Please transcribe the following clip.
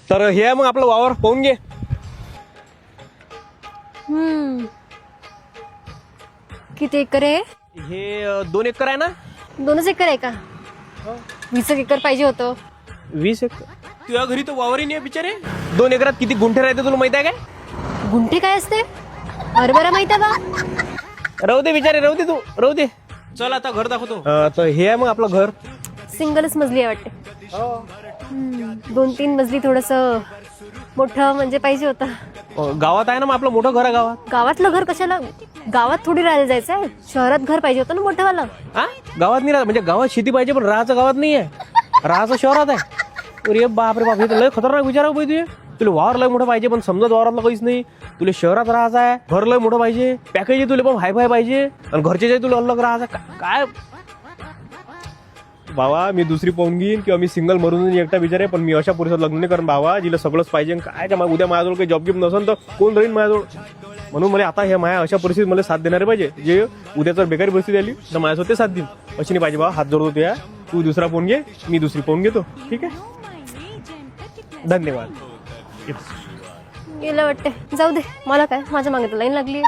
तर हे आहे मग आपलं वावर, पाहून घे. किती एकर आहे? हे 2 एकर आहे ना. 2च एकर आहे का? 20 एकर पाहिजे होतं. 20 एकर तुझ्या घरी तर वावरही नाही बिचारे. 2 एकरात किती गुंठे राहते तुला माहित आहे काय? गुंठे काय असते? हरभरा माहित आहे का? राहू दे बिचारे, राहू दे, तू राहू दे. चल आता घर दाखवतो. तर हे आहे मग आपलं घर. सिंगलच मजली आहे वाटते. 2-3 मजली थोडस मोठं म्हणजे पाहिजे होतं. गावात आहे ना मग आपलं मोठं घर आहे गावात. गावातलं घर कशाला? गावात थोडी राहायला जायचंय. शहरात घर पाहिजे होतं ना मोठंवालं. हा गावात नाही राहत म्हणजे गावात शेती पाहिजे पण राहायचं गावात नाही आहे, राहायचं शहरात आहे. अरे बाप रे बाप, हे तर लय खतरनाक विचार आहे तुझे. तुला वावर लय मोठं पाहिजे पण समजत वावरातलं काहीच नाही. तुला शहरात राहायचं आहे, घर लय मोठं पाहिजे, पॅकेज तुला पण हाय फाय पाहिजे आणि घरचे जे तुला अलग राहायचं काय. बाबा मी दुसरी पाहून घेईन किंवा मी सिंगल मरून एकटा विचार आहे, पण मी अशा पुरुषात लग्न नाही करून बाबा जिला सगळंच पाहिजे. काय उद्या माझ्याजवळ काही जॉब गिप नसेल तर कोण राहील माझ्याजवळ. म्हणून मला आता हे माझ्या अशा परिस्थितीत मला साथ देणारे पाहिजे, जे उद्या जर बेकारी परिस्थिती आली तर माझ्यासोबत ते साथ देईल. अशी नाही पाहिजे बाबा. हात जोडतो तुया, तू दुसरा फोन घे, मी दुसरी फोन घेतो. ठीक आहे, धन्यवाद. गेलं वाटते. जाऊ दे, मला काय, माझ्या मागे तर लाईन लागली.